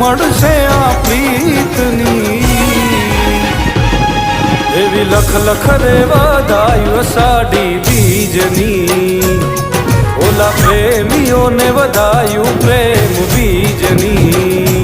મળશે આ પ્રીતની એવી લખ લખ રે વધાયું અષાઢી બીજની ઓલા પ્રેમીઓને વધાયું પ્રેમ બીજની